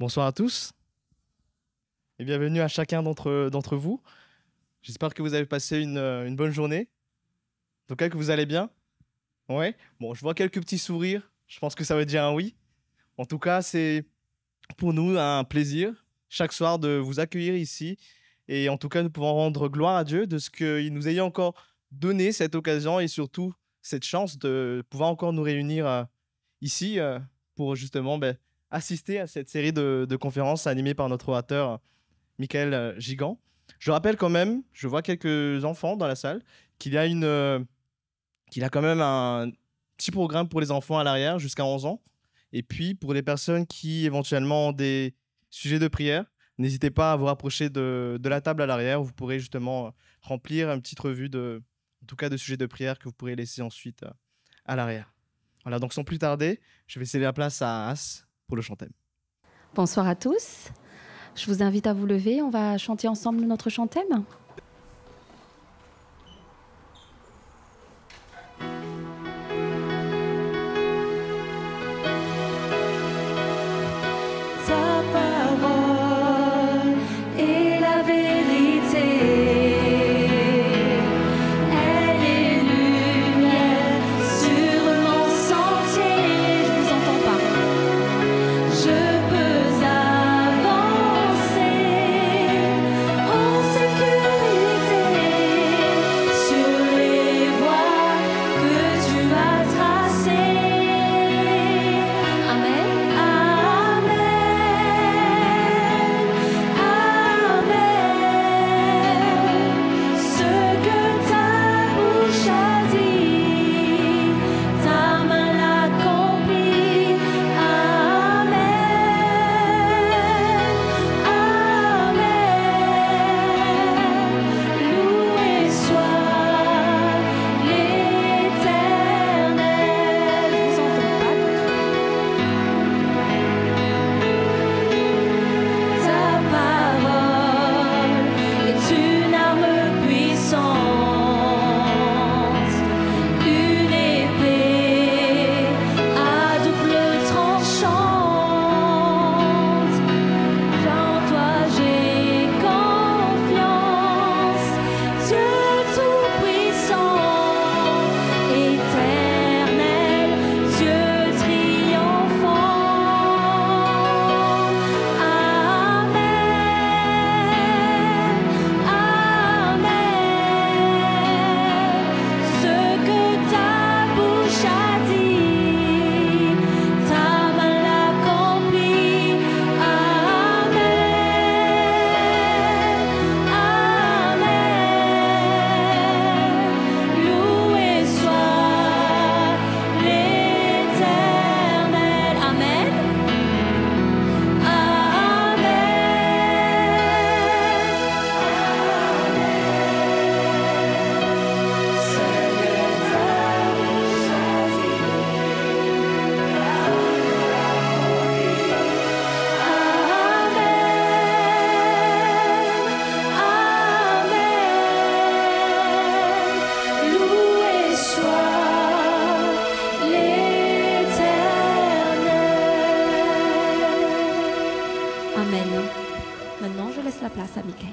Bonsoir à tous et bienvenue à chacun d'entre vous. J'espère que vous avez passé une bonne journée. En tout cas, que vous allez bien. Ouais. Bon, je vois quelques petits sourires. Je pense que ça veut dire un oui. En tout cas, c'est pour nous un plaisir chaque soir de vous accueillir ici. Et en tout cas, nous pouvons rendre gloire à Dieu de ce qu'il nous ait encore donné cette occasion et surtout cette chance de pouvoir encore nous réunir ici pour justement assister à cette série de conférences animées par notre orateur Michael Gigant. Je rappelle quand même, je vois quelques enfants dans la salle, qu'il a quand même un petit programme pour les enfants à l'arrière jusqu'à 11 ans. Et puis, pour les personnes qui éventuellement ont des sujets de prière, n'hésitez pas à vous rapprocher de la table à l'arrière où vous pourrez justement remplir une petite revue en tout cas de sujets de prière que vous pourrez laisser ensuite à l'arrière. Voilà, donc sans plus tarder, je vais céder la place à As pour le chantème. Bonsoir à tous. Je vous invite à vous lever. On va chanter ensemble notre chantème. Ta parole est la vérité. Elle est lumière sur mon sentier. Je vous entends pas. Je peux avancer en sécurité sur les voies que tu as tracées. Amen, amen, amen. Ce que ta bouche a dit, ta main l'accomplit. Amen, amen. Loué soit l'Éternel. Je vous entends pas du tout. Ta parole est une arme puissante, une épée à double tranchante. En toi j'ai confiance, Dieu tout-puissant, éternel, Dieu triomphant. Amen, amen. Ce que ta bouche a dit, ta main l'accomplit. Amen, amen. Loué soit l'Éternel. Amen, amen. Loué soit l'Éternel. Amen. Maintenant, je laisse la place à Michael.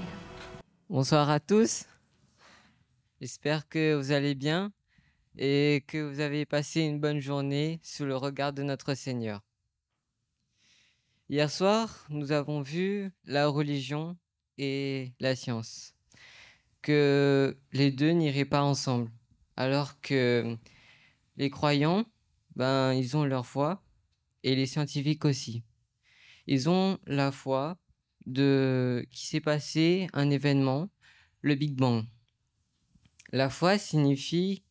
Bonsoir à tous. J'espère que vous allez bien et que vous avez passé une bonne journée sous le regard de notre Seigneur. Hier soir, nous avons vu la religion et la science, que les deux n'iraient pas ensemble, alors que les croyants, ils ont leur foi et les scientifiques aussi. Ils ont la foi qu'il s'est passé un événement, le Big Bang. La foi signifie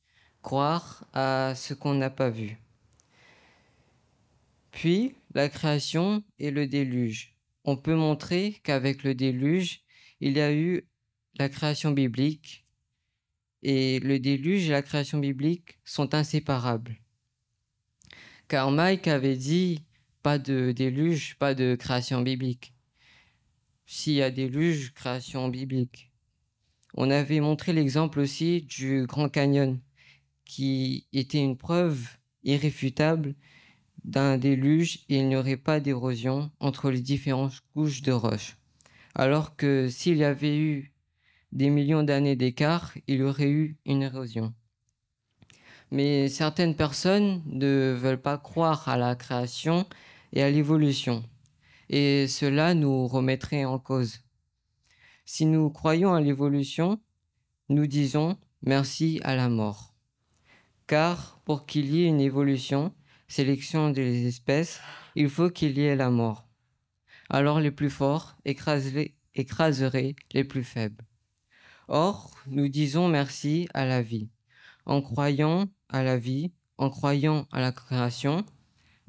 croire à ce qu'on n'a pas vu. Puis, la création et le déluge. On peut montrer qu'avec le déluge, il y a eu la création biblique et le déluge et la création biblique sont inséparables. Car Mike avait dit pas de déluge, pas de création biblique. S'il y a déluge, création biblique. On avait montré l'exemple aussi du Grand Canyon, qui était une preuve irréfutable d'un déluge et il n'y aurait pas d'érosion entre les différentes couches de roches. Alors que s'il y avait eu des millions d'années d'écart, il y aurait eu une érosion. Mais certaines personnes ne veulent pas croire à la création et à l'évolution, et cela nous remettrait en cause. Si nous croyons à l'évolution, nous disons merci à la mort. Car pour qu'il y ait une évolution, sélection des espèces, il faut qu'il y ait la mort. Alors les plus forts écraseraient les plus faibles. Or, nous disons merci à la vie. En croyant à la vie, en croyant à la création,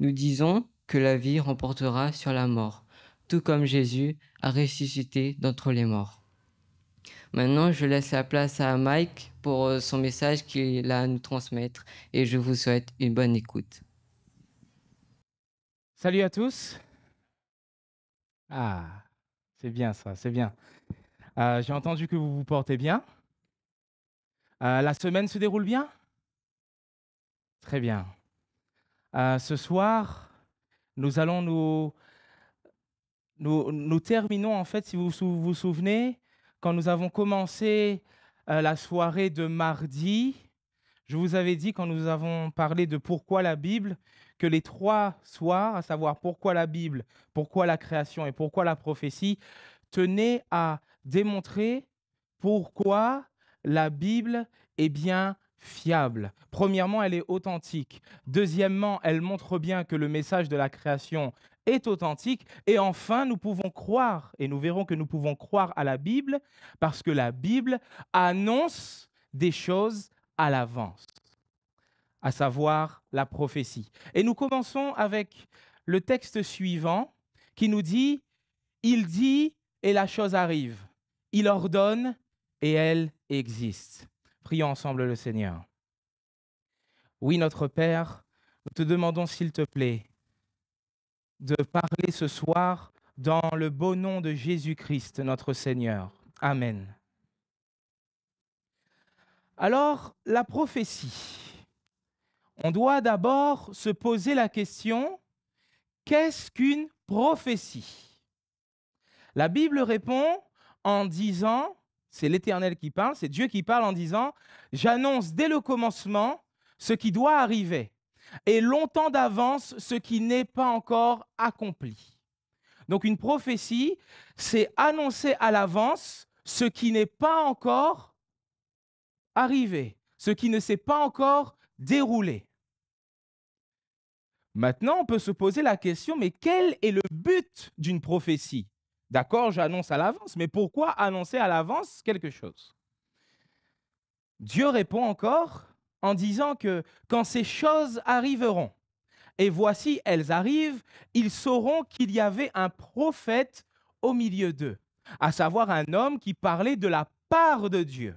nous disons que la vie remportera sur la mort, tout comme Jésus a ressuscité d'entre les morts. Maintenant, je laisse la place à Mike pour son message qu'il a à nous transmettre et je vous souhaite une bonne écoute. Salut à tous. Ah, c'est bien ça, c'est bien. J'ai entendu que vous vous portez bien. La semaine se déroule bien? Très bien. Ce soir, nous allons nous terminons en fait, si vous vous souvenez, quand nous avons commencé la soirée de mardi, je vous avais dit quand nous avons parlé de pourquoi la Bible, que les 3 soirs, à savoir pourquoi la Bible, pourquoi la création et pourquoi la prophétie, tenaient à démontrer pourquoi la Bible est bien fiable. Premièrement, elle est authentique. Deuxièmement, elle montre bien que le message de la création est authentique. Et enfin, nous pouvons croire, et nous verrons que nous pouvons croire à la Bible, parce que la Bible annonce des choses à l'avance, à savoir la prophétie. Et nous commençons avec le texte suivant qui nous dit « Il dit et la chose arrive. Il ordonne et elle existe. » Prions ensemble le Seigneur. Oui, notre Père, nous te demandons s'il te plaît de parler ce soir dans le beau nom de Jésus-Christ, notre Seigneur. Amen. Alors, la prophétie. On doit d'abord se poser la question, qu'est-ce qu'une prophétie? La Bible répond en disant, c'est l'Éternel qui parle, c'est Dieu qui parle en disant, j'annonce dès le commencement ce qui doit arriver et longtemps d'avance ce qui n'est pas encore accompli. Donc une prophétie, c'est annoncer à l'avance ce qui n'est pas encore arrivé, ce qui ne s'est pas encore déroulé. Maintenant, on peut se poser la question, mais quel est le but d'une prophétie? D'accord, j'annonce à l'avance, mais pourquoi annoncer à l'avance quelque chose? Dieu répond encore en disant que quand ces choses arriveront, et voici elles arrivent, ils sauront qu'il y avait un prophète au milieu d'eux, à savoir un homme qui parlait de la part de Dieu.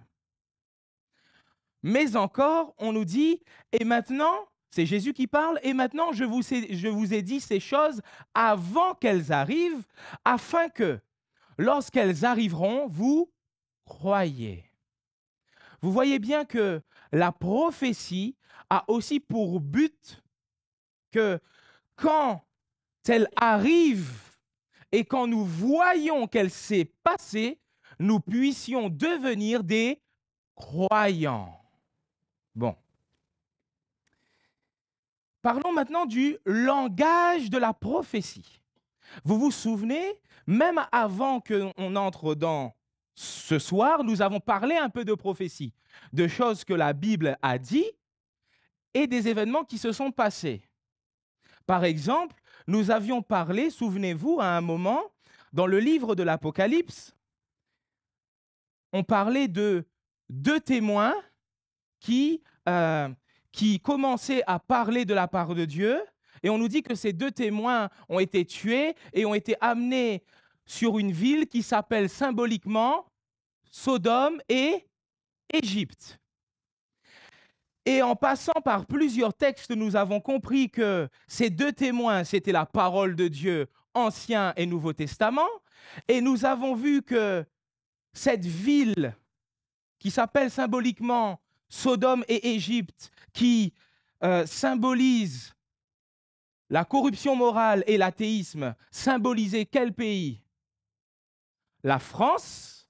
Mais encore, on nous dit, et maintenant, c'est Jésus qui parle, et maintenant je vous ai dit ces choses avant qu'elles arrivent, afin que, lorsqu'elles arriveront, vous croyez. Vous voyez bien que la prophétie a aussi pour but que quand elle arrive et quand nous voyons qu'elle s'est passée, nous puissions devenir des croyants. Bon. Parlons maintenant du langage de la prophétie. Vous vous souvenez, même avant qu'on entre dans ce soir, nous avons parlé un peu de prophétie, de choses que la Bible a dit et des événements qui se sont passés. Par exemple, nous avions parlé, souvenez-vous, à un moment, dans le livre de l'Apocalypse, on parlait de 2 témoins qui commençaient à parler de la part de Dieu, et on nous dit que ces 2 témoins ont été tués et ont été amenés sur une ville qui s'appelle symboliquement Sodome et Égypte. Et en passant par plusieurs textes, nous avons compris que ces 2 témoins, c'était la parole de Dieu, Ancien et Nouveau Testament. Et nous avons vu que cette ville qui s'appelle symboliquement Sodome et Égypte, qui symbolise la corruption morale et l'athéisme symbolisaient quel pays? La France.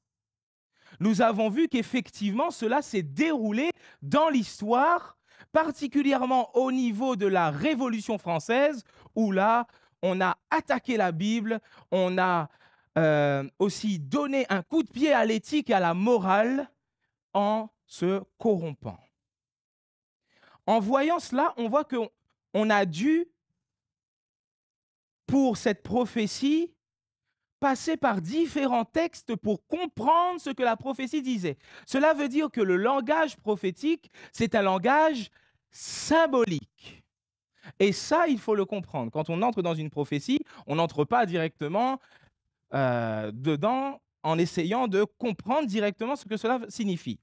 Nous avons vu qu'effectivement, cela s'est déroulé dans l'histoire, particulièrement au niveau de la Révolution française, où là, on a attaqué la Bible, on a aussi donné un coup de pied à l'éthique et à la morale en se corrompant. En voyant cela, on voit qu'on a dû, pour cette prophétie, passer par différents textes pour comprendre ce que la prophétie disait. Cela veut dire que le langage prophétique, c'est un langage symbolique. Et ça, il faut le comprendre. Quand on entre dans une prophétie, on n'entre pas directement dedans en essayant de comprendre directement ce que cela signifie.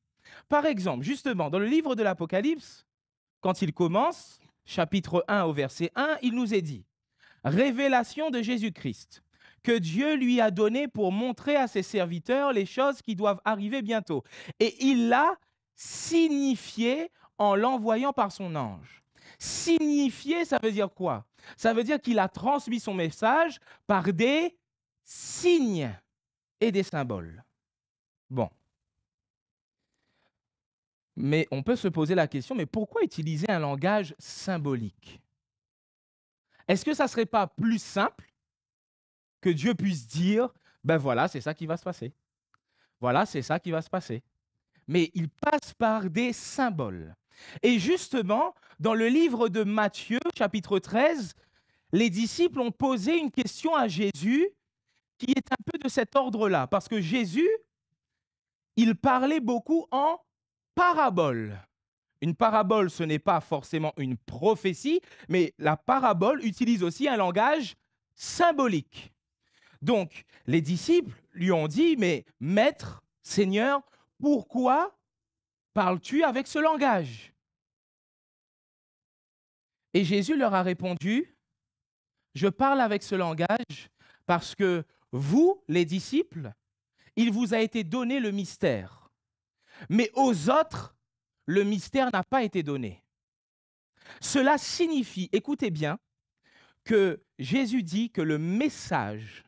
Par exemple, justement, dans le livre de l'Apocalypse, quand il commence, chapitre 1 au verset 1, il nous est dit « Révélation de Jésus-Christ, que Dieu lui a donné pour montrer à ses serviteurs les choses qui doivent arriver bientôt. Et il l'a signifié en l'envoyant par son ange. » Signifier, ça veut dire quoi? Ça veut dire qu'il a transmis son message par des signes et des symboles. Bon. Mais on peut se poser la question, mais pourquoi utiliser un langage symbolique? Est-ce que ça ne serait pas plus simple que Dieu puisse dire, ben voilà, c'est ça qui va se passer. Voilà, c'est ça qui va se passer. Mais il passe par des symboles. Et justement, dans le livre de Matthieu, chapitre 13, les disciples ont posé une question à Jésus qui est un peu de cet ordre-là. Parce que Jésus, il parlait beaucoup en parabole. Une parabole, ce n'est pas forcément une prophétie, mais la parabole utilise aussi un langage symbolique. Donc, les disciples lui ont dit, mais Maître, Seigneur, pourquoi parles-tu avec ce langage? Et Jésus leur a répondu, je parle avec ce langage parce que vous, les disciples, il vous a été donné le mystère. Mais aux autres, le mystère n'a pas été donné. Cela signifie, écoutez bien, que Jésus dit que le message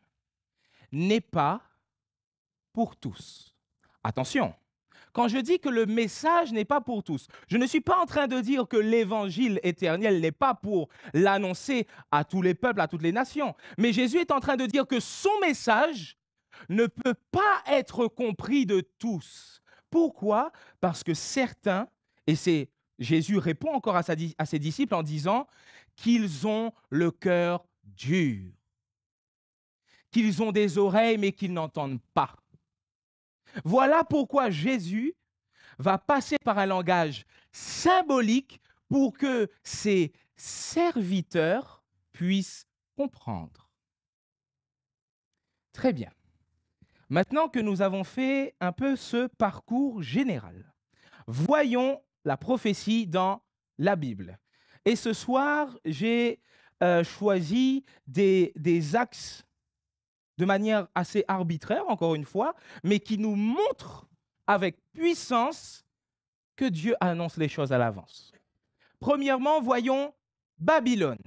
n'est pas pour tous. Attention, quand je dis que le message n'est pas pour tous, je ne suis pas en train de dire que l'évangile éternel n'est pas pour l'annoncer à tous les peuples, à toutes les nations. Mais Jésus est en train de dire que son message ne peut pas être compris de tous. Pourquoi? Parce que certains, et c'est Jésus répond encore à ses disciples en disant qu'ils ont le cœur dur, qu'ils ont des oreilles mais qu'ils n'entendent pas. Voilà pourquoi Jésus va passer par un langage symbolique pour que ses serviteurs puissent comprendre. Très bien. Maintenant que nous avons fait un peu ce parcours général, voyons la prophétie dans la Bible. Et ce soir, j'ai choisi des axes de manière assez arbitraire, encore une fois, mais qui nous montrent avec puissance que Dieu annonce les choses à l'avance. Premièrement, voyons Babylone.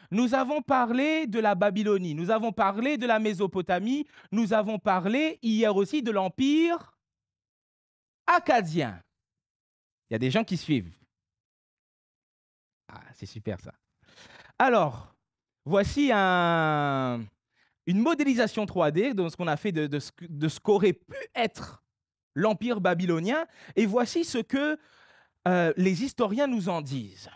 Nous avons parlé de la Babylonie, nous avons parlé de la Mésopotamie, nous avons parlé hier aussi de l'Empire akkadien. Il y a des gens qui suivent. Ah, c'est super ça. Alors, voici une modélisation 3D de ce qu'on a fait de ce qu'aurait pu être l'Empire babylonien. Et voici ce que les historiens nous en disent.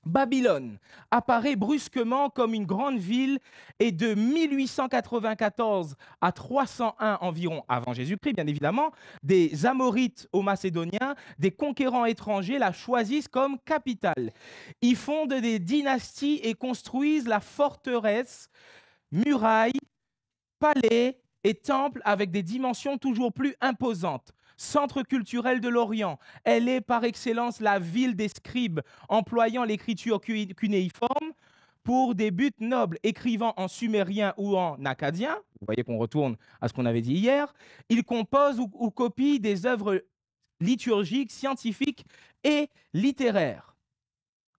Babylone apparaît brusquement comme une grande ville et de 1894 à 301 environ avant Jésus-Christ, bien évidemment, des Amorites aux Macédoniens, des conquérants étrangers la choisissent comme capitale. Ils fondent des dynasties et construisent la forteresse, murailles, palais et temples avec des dimensions toujours plus imposantes. Centre culturel de l'Orient, elle est par excellence la ville des scribes, employant l'écriture cunéiforme pour des buts nobles, écrivant en sumérien ou en akkadien. Vous voyez qu'on retourne à ce qu'on avait dit hier. Il compose ou copie des œuvres liturgiques, scientifiques et littéraires.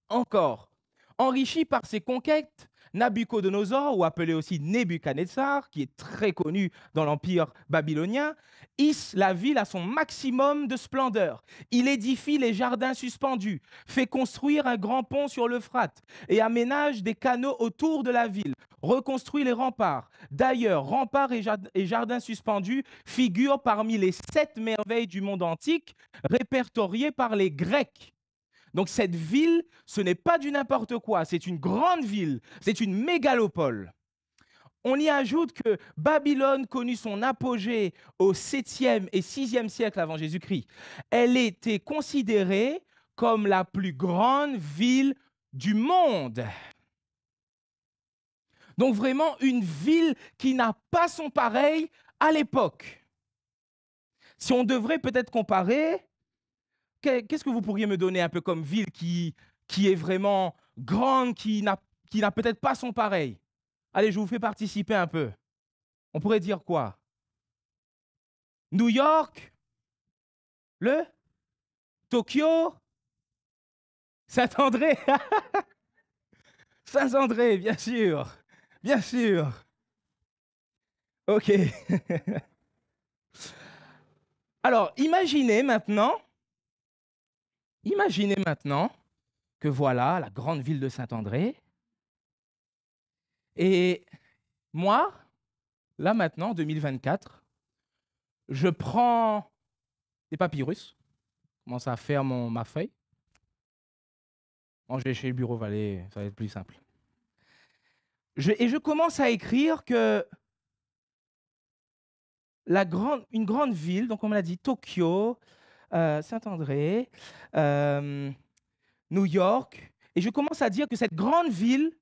Encore, Enrichi par ses conquêtes, Nabuchodonosor, ou appelé aussi Nebuchadnezzar, qui est très connu dans l'empire babylonien, hisse la ville à son maximum de splendeur. Il édifie les jardins suspendus, fait construire un grand pont sur l'Euphrate et aménage des canaux autour de la ville, reconstruit les remparts. D'ailleurs, remparts et jardins suspendus figurent parmi les 7 merveilles du monde antique répertoriées par les Grecs. Donc cette ville, ce n'est pas du n'importe quoi, c'est une grande ville, c'est une mégalopole. On y ajoute que Babylone connut son apogée au 7e et 6e siècle avant Jésus-Christ. Elle était considérée comme la plus grande ville du monde. Donc vraiment une ville qui n'a pas son pareil à l'époque. Si on devrait peut-être comparer, qu'est-ce que vous pourriez me donner un peu comme ville qui est vraiment grande, qui n'a peut-être pas son pareil? Allez, je vous fais participer un peu. On pourrait dire quoi? New York? Tokyo? Saint-André? Saint-André, bien sûr. Bien sûr. OK. Alors, imaginez maintenant que voilà la grande ville de Saint-André. Et moi, là maintenant, 2024, je prends des papyrus, je commence à faire ma feuille. Bon, je vais chez le bureau Vallée, ça va être plus simple. Et je commence à écrire que une grande ville, donc on me l'a dit, Tokyo, Saint-André, New York, et je commence à dire que cette grande ville,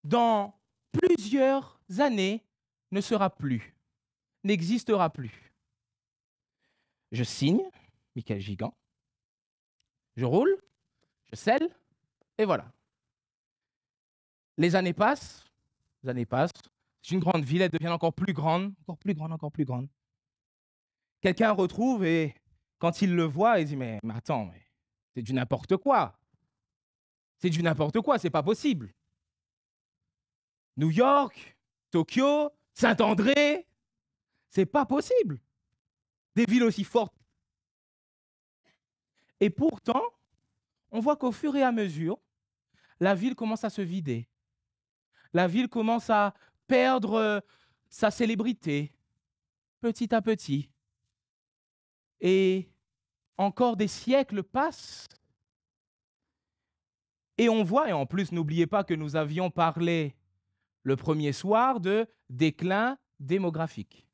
dans plusieurs années, ne sera plus, n'existera plus. Je signe, Michael Gigant, je roule, je scelle, et voilà. Les années passent, c'est une grande ville, elle devient encore plus grande, encore plus grande. Quelqu'un retrouve et quand il le voit, il dit mais attends, mais c'est du n'importe quoi. C'est du n'importe quoi, c'est pas possible. New York, Tokyo, Saint-André, c'est pas possible. Des villes aussi fortes. Et pourtant, on voit qu'au fur et à mesure, la ville commence à se vider. La ville commence à perdre sa célébrité, petit à petit. Et encore des siècles passent. Et on voit, et en plus, n'oubliez pas que nous avions parlé le premier soir de déclin démographique.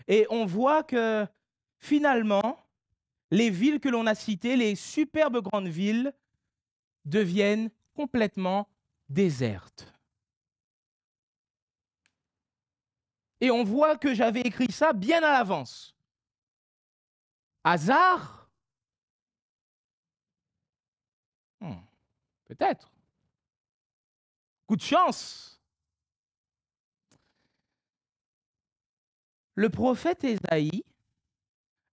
Et on voit que finalement, les villes que l'on a citées, les superbes grandes villes, deviennent complètement désertes. Et on voit que j'avais écrit ça bien à l'avance. Hasard? Peut-être. Coup de chance. Le prophète Ésaïe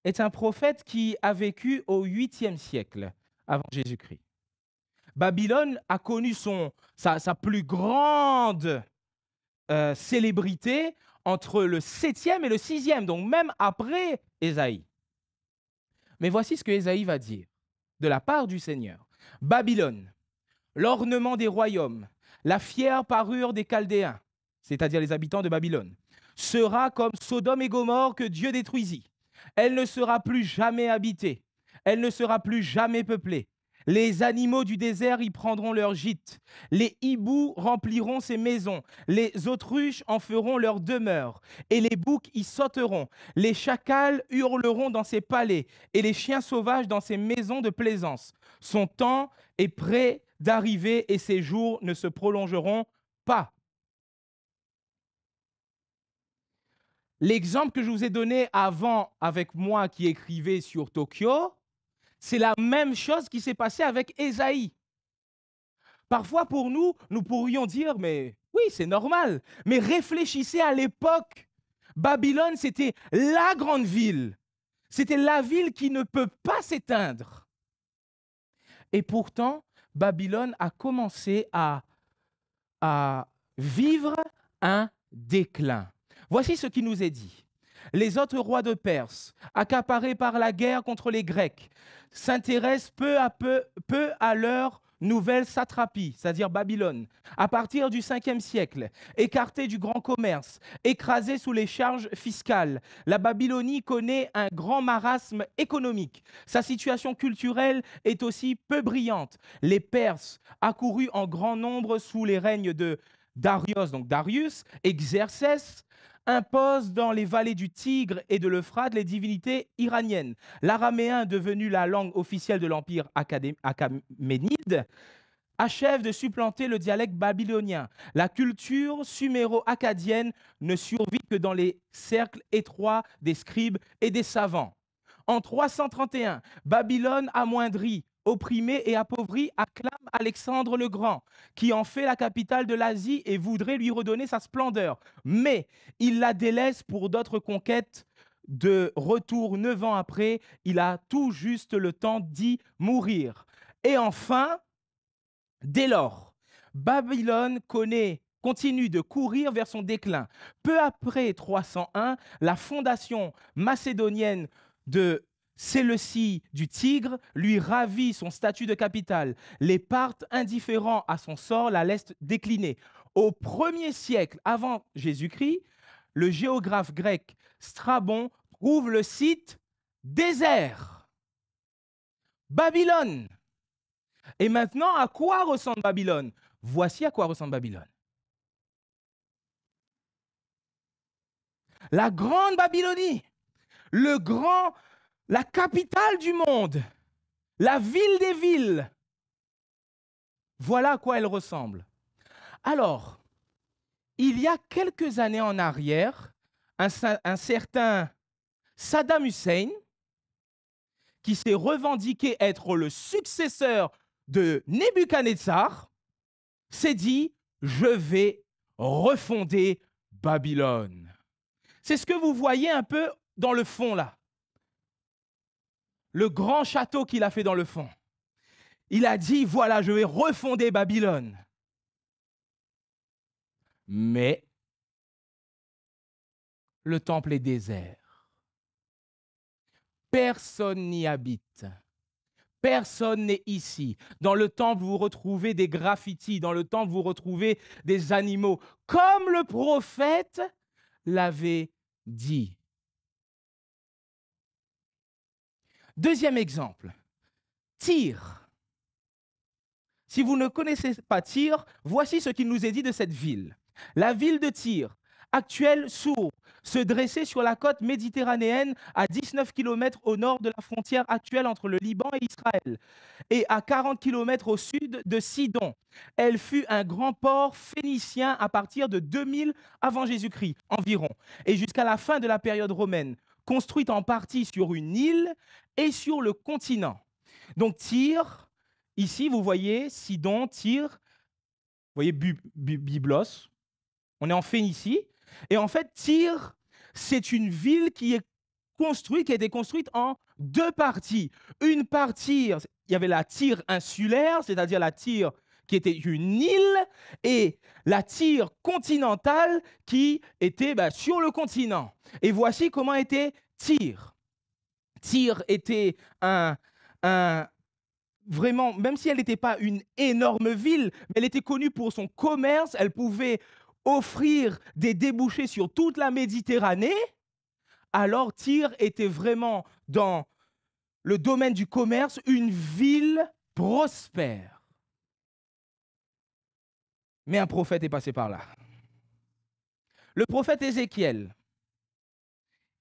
est un prophète qui a vécu au 8e siècle avant Jésus-Christ. Babylone a connu sa plus grande célébrité entre le 7e et le 6e, donc même après Ésaïe. Mais voici ce que Ésaïe va dire de la part du Seigneur. Babylone, l'ornement des royaumes, la fière parure des Chaldéens, c'est-à-dire les habitants de Babylone, sera comme Sodome et Gomorrhe que Dieu détruisit. Elle ne sera plus jamais habitée, elle ne sera plus jamais peuplée. Les animaux du désert y prendront leur gîte. Les hiboux rempliront ses maisons. Les autruches en feront leur demeure. Et les boucs y sauteront. Les chacals hurleront dans ses palais. Et les chiens sauvages dans ses maisons de plaisance. Son temps est près d'arriver et ses jours ne se prolongeront pas. L'exemple que je vous ai donné avant avec moi qui écrivait sur Tokyo, c'est la même chose qui s'est passée avec Ésaïe. Parfois, pour nous, nous pourrions dire, mais oui, c'est normal. Mais réfléchissez à l'époque. Babylone, c'était la grande ville. C'était la ville qui ne peut pas s'éteindre. Et pourtant, Babylone a commencé à vivre un déclin. Voici ce qui nous est dit. Les autres rois de Perse, accaparés par la guerre contre les Grecs, s'intéressent peu à leur nouvelle satrapie, c'est-à-dire Babylone. À partir du 5e siècle, écartés du grand commerce, écrasés sous les charges fiscales, la Babylonie connaît un grand marasme économique. Sa situation culturelle est aussi peu brillante. Les Perses, accourus en grand nombre sous les règnes de Darius, Xerxès, impose dans les vallées du Tigre et de l'Euphrate les divinités iraniennes. L'araméen, devenu la langue officielle de l'empire achéménide, achève de supplanter le dialecte babylonien. La culture suméro-akkadienne ne survit que dans les cercles étroits des scribes et des savants. En 331, Babylone amoindrie, opprimé et appauvri, acclame Alexandre le Grand, qui en fait la capitale de l'Asie et voudrait lui redonner sa splendeur. Mais il la délaisse pour d'autres conquêtes. De retour 9 ans après, il a tout juste le temps d'y mourir. Et enfin, dès lors, Babylone continue de courir vers son déclin. Peu après 301, la fondation macédonienne de Séleucie du Tigre lui ravit son statut de capitale. Les Parthes, indifférents à son sort, la laissent décliner. Au 1er siècle avant Jésus-Christ, le géographe grec Strabon trouve le site désert. Babylone. Et maintenant, à quoi ressemble Babylone? Voici à quoi ressemble Babylone. La grande Babylonie, la capitale du monde, la ville des villes. Voilà à quoi elle ressemble. Alors, il y a quelques années en arrière, un certain Saddam Hussein, qui s'est revendiqué être le successeur de Nebuchadnezzar, s'est dit « Je vais refonder Babylone ». C'est ce que vous voyez un peu dans le fond là. Le grand château qu'il a fait dans le fond. Il a dit, voilà, je vais refonder Babylone. Mais le temple est désert. Personne n'y habite. Personne n'est ici. Dans le temple, vous retrouvez des graffitis. Dans le temple, vous retrouvez des animaux. Comme le prophète l'avait dit. Deuxième exemple, Tyr. Si vous ne connaissez pas Tyr, voici ce qu'il nous est dit de cette ville. La ville de Tyr, actuelle Sour, se dressait sur la côte méditerranéenne à 19 km au nord de la frontière actuelle entre le Liban et Israël et à 40 km au sud de Sidon. Elle fut un grand port phénicien à partir de 2000 avant Jésus-Christ environ et jusqu'à la fin de la période romaine, construite en partie sur une île et sur le continent. Donc Tyr, ici vous voyez Sidon, Tyr, vous voyez Byblos, on est en Phénicie. Et en fait, Tyr, c'est une ville qui a été construite en deux parties. Une partie, il y avait la Tyr insulaire, c'est-à-dire la Tyr qui était une île, et la Tyr continentale qui était sur le continent. Et voici comment était Tyr. Tyr était vraiment, même si elle n'était pas une énorme ville, mais elle était connue pour son commerce, elle pouvait offrir des débouchés sur toute la Méditerranée. Alors Tyr était vraiment dans le domaine du commerce, une ville prospère. Mais un prophète est passé par là. Le prophète Ézéchiel,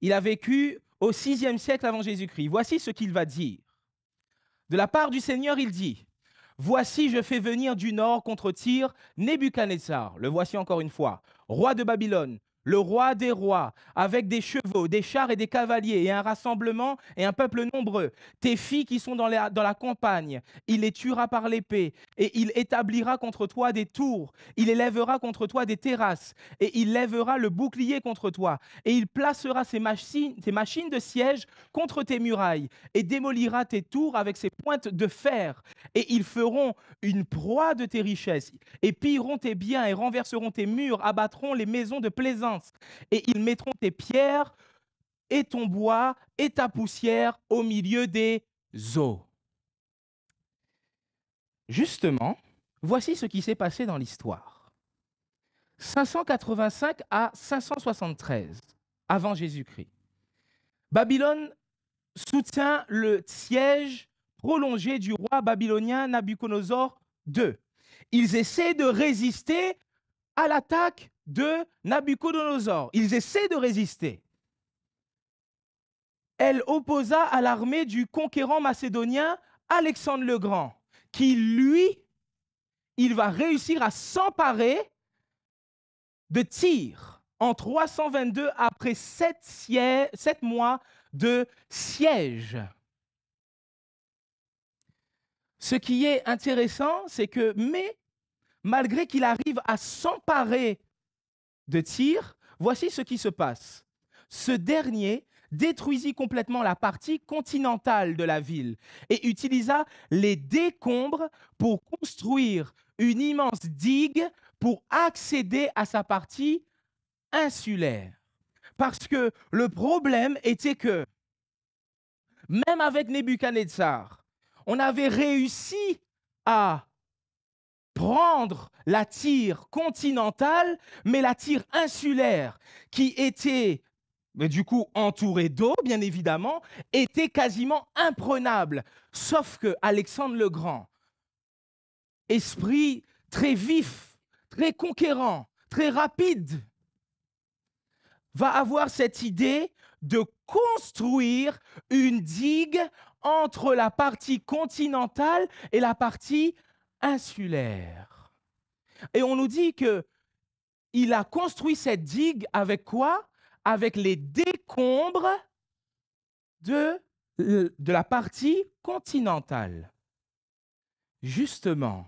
il a vécu au 6e siècle avant Jésus-Christ. Voici ce qu'il va dire. De la part du Seigneur, il dit, « Voici, je fais venir du nord contre Tyr Nebuchadnezzar, le voici encore une fois, roi de Babylone, le roi des rois, avec des chevaux, des chars et des cavaliers, et un rassemblement et un peuple nombreux. Tes filles qui sont dans la campagne, il les tuera par l'épée, et il établira contre toi des tours, il élèvera contre toi des terrasses, et il lèvera le bouclier contre toi, et il placera ses machines de siège contre tes murailles, et démolira tes tours avec ses pointes de fer, et ils feront une proie de tes richesses, et pilleront tes biens, et renverseront tes murs, abattront les maisons de plaisance, et ils mettront tes pierres et ton bois et ta poussière au milieu des eaux. Justement, voici ce qui s'est passé dans l'histoire. 585 à 573 avant Jésus-Christ. Babylone soutient le siège prolongé du roi babylonien Nabuchodonosor II. Ils essaient de résister à l'attaque de Nabuchodonosor. Ils essaient de résister. Elle opposa à l'armée du conquérant macédonien Alexandre le Grand, qui, lui, il va réussir à s'emparer de Tyr en 322 après 7 mois de siège. Ce qui est intéressant, c'est que, malgré qu'il arrive à s'emparer de Tyr, voici ce qui se passe. Ce dernier détruisit complètement la partie continentale de la ville et utilisa les décombres pour construire une immense digue pour accéder à sa partie insulaire. Parce que le problème était que, même avec Nebuchadnezzar, on avait réussi à prendre la Tyr continentale, mais la Tyr insulaire, qui était du coup entourée d'eau, bien évidemment, était quasiment imprenable. Sauf que Alexandre le Grand, esprit très vif, très conquérant, très rapide, va avoir cette idée de construire une digue entre la partie continentale et la partie insulaire. Et on nous dit qu'il a construit cette digue avec quoi? Avec les décombres de la partie continentale. Justement,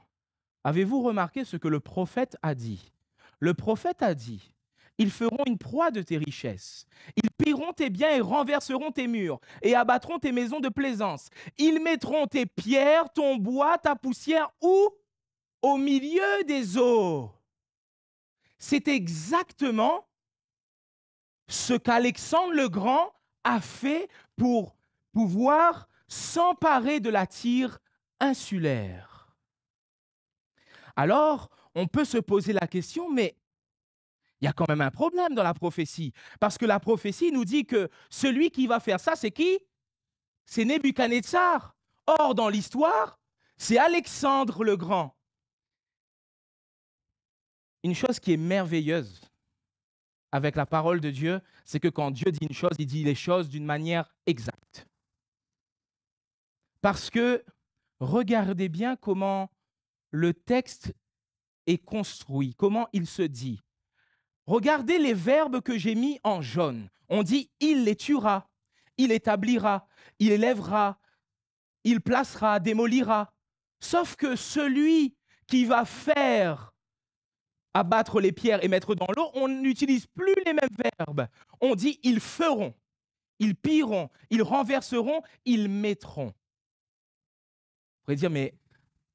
avez-vous remarqué ce que le prophète a dit? Le prophète a dit: ils feront une proie de tes richesses. Ils pilleront tes biens et renverseront tes murs et abattront tes maisons de plaisance. Ils mettront tes pierres, ton bois, ta poussière où? Au milieu des eaux. C'est exactement ce qu'Alexandre le Grand a fait pour pouvoir s'emparer de la Tyr insulaire. Alors, on peut se poser la question, mais il y a quand même un problème dans la prophétie, parce que la prophétie nous dit que celui qui va faire ça, c'est qui? C'est Nebuchadnezzar. Or, dans l'histoire, c'est Alexandre le Grand. Une chose qui est merveilleuse avec la parole de Dieu, c'est que quand Dieu dit une chose, il dit les choses d'une manière exacte. Parce que regardez bien comment le texte est construit, comment il se dit. Regardez les verbes que j'ai mis en jaune. On dit « il les tuera »,« il établira »,« il élèvera »,« il placera »,« démolira ». Sauf que celui qui va faire abattre les pierres et mettre dans l'eau, on n'utilise plus les mêmes verbes. On dit « ils feront »,« ils pilleront »,« ils renverseront »,« ils mettront ». Vous pourrez dire, mais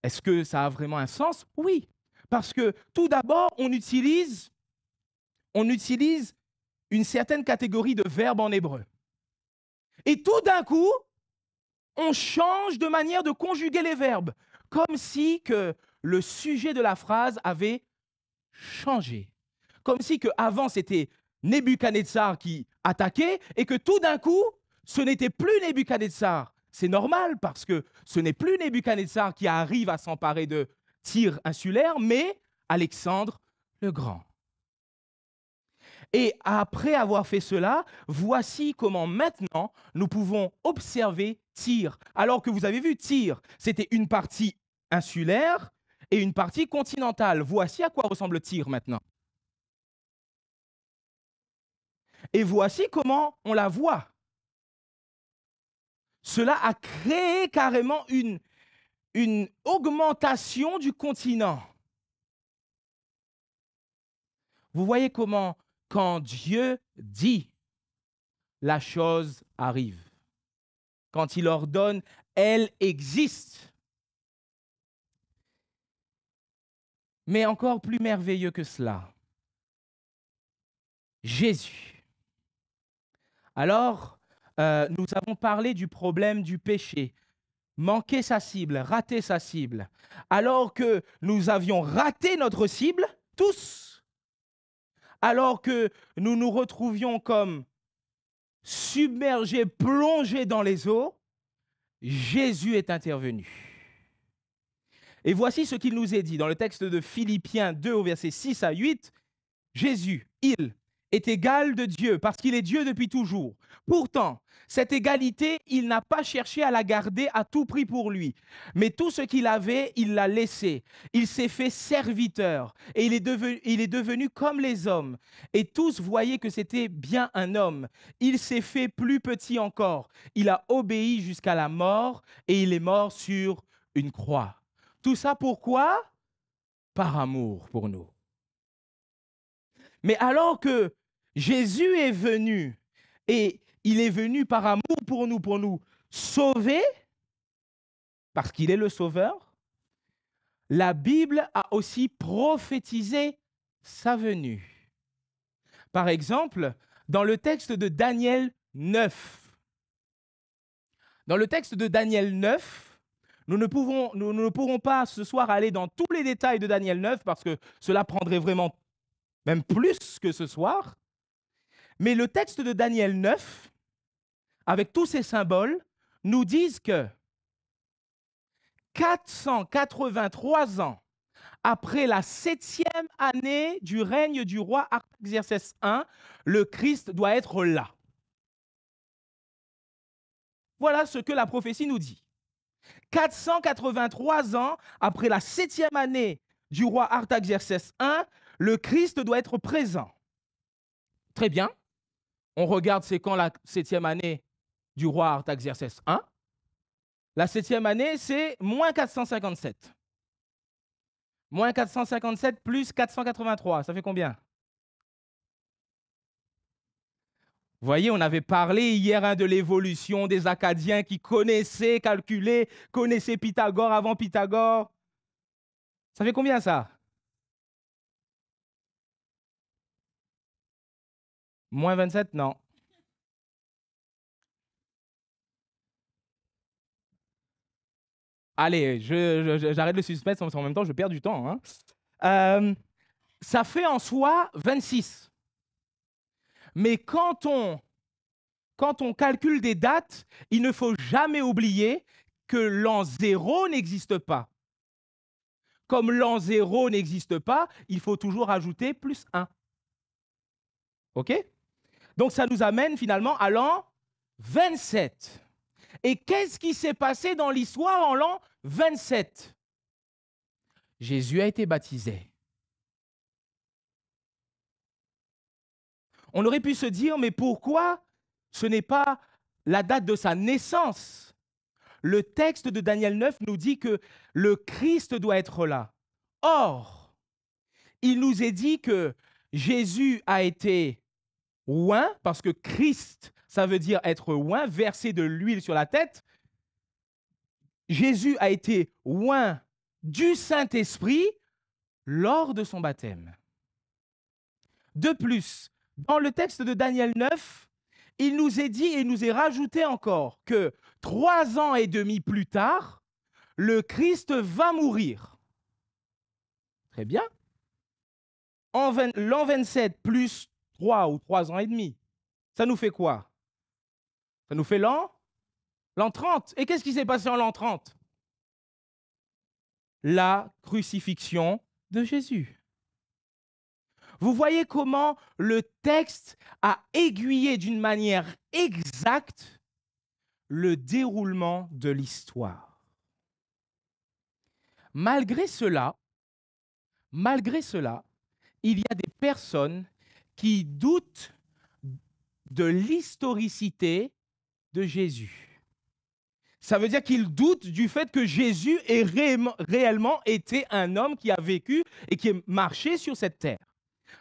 est-ce que ça a vraiment un sens? Oui, parce que tout d'abord, on utilise une certaine catégorie de verbes en hébreu. Et tout d'un coup, on change de manière de conjuguer les verbes, comme si que le sujet de la phrase avait changé. Comme si qu'avant, c'était Nebuchadnezzar qui attaquait et que tout d'un coup, ce n'était plus Nebuchadnezzar. C'est normal parce que ce n'est plus Nebuchadnezzar qui arrive à s'emparer de Tyr insulaire, mais Alexandre le Grand. Et après avoir fait cela, voici comment maintenant nous pouvons observer Tyr. Alors que vous avez vu, Tyr, c'était une partie insulaire et une partie continentale. Voici à quoi ressemble Tyr maintenant. Et voici comment on la voit. Cela a créé carrément une augmentation du continent. Vous voyez comment, quand Dieu dit, la chose arrive. Quand il ordonne, elle existe. Mais encore plus merveilleux que cela, Jésus. Alors, nous avons parlé du problème du péché, manquer sa cible, rater sa cible. Alors que nous avions raté notre cible, tous, alors que nous nous retrouvions comme submergés, plongés dans les eaux, Jésus est intervenu. Et voici ce qu'il nous est dit dans le texte de Philippiens 2 au verset 6 à 8. Jésus, il est égal de Dieu parce qu'il est Dieu depuis toujours. Pourtant, cette égalité, il n'a pas cherché à la garder à tout prix pour lui. Mais tout ce qu'il avait, il l'a laissé. Il s'est fait serviteur et il est devenu comme les hommes. Et tous voyaient que c'était bien un homme. Il s'est fait plus petit encore. Il a obéi jusqu'à la mort et il est mort sur une croix. Tout ça pourquoi? Par amour pour nous. Mais alors que Jésus est venu, et il est venu par amour pour nous sauver, parce qu'il est le Sauveur, la Bible a aussi prophétisé sa venue. Par exemple, dans le texte de Daniel 9. Dans le texte de Daniel 9, nous ne pourrons pas ce soir aller dans tous les détails de Daniel 9 parce que cela prendrait vraiment même plus que ce soir. Mais le texte de Daniel 9, avec tous ces symboles, nous disent que 483 ans après la 7e année du règne du roi Artaxerxès I, le Christ doit être là. Voilà ce que la prophétie nous dit. 483 ans après la 7e année du roi Artaxerxès I, le Christ doit être présent. Très bien. On regarde c'est quand la 7e année du roi Artaxerxès I. La 7e année, c'est moins 457. Moins 457 plus 483, ça fait combien? Vous voyez, on avait parlé hier de l'évolution des Akkadiens qui connaissaient, calculaient, connaissaient Pythagore avant Pythagore. Ça fait combien ça? Moins 27, non. Allez, j'arrête le suspense, en même temps, je perds du temps. Ça fait en soi 26. Mais quand on calcule des dates, il ne faut jamais oublier que l'an 0 n'existe pas. Comme l'an 0 n'existe pas, il faut toujours ajouter plus 1. OK? Donc ça nous amène finalement à l'an 27. Et qu'est-ce qui s'est passé dans l'histoire en l'an 27? Jésus a été baptisé. On aurait pu se dire, mais pourquoi ce n'est pas la date de sa naissance? Le texte de Daniel 9 nous dit que le Christ doit être là. Or, il nous est dit que Jésus a été oint, parce que Christ, ça veut dire être oint, verser de l'huile sur la tête. Jésus a été oint du Saint-Esprit lors de son baptême. De plus, dans le texte de Daniel 9, il nous est dit et nous est rajouté encore que 3 ans et demi plus tard, le Christ va mourir. Très bien. L'an 27 plus 3 ou 3 ans et demi, ça nous fait quoi? Ça nous fait l'an 30. Et qu'est-ce qui s'est passé en l'an 30? La crucifixion de Jésus. Vous voyez comment le texte a aiguillé d'une manière exacte le déroulement de l'histoire. Malgré cela, il y a des personnes qui doutent de l'historicité de Jésus. Ça veut dire qu'il doute du fait que Jésus ait réellement été un homme qui a vécu et qui a marché sur cette terre.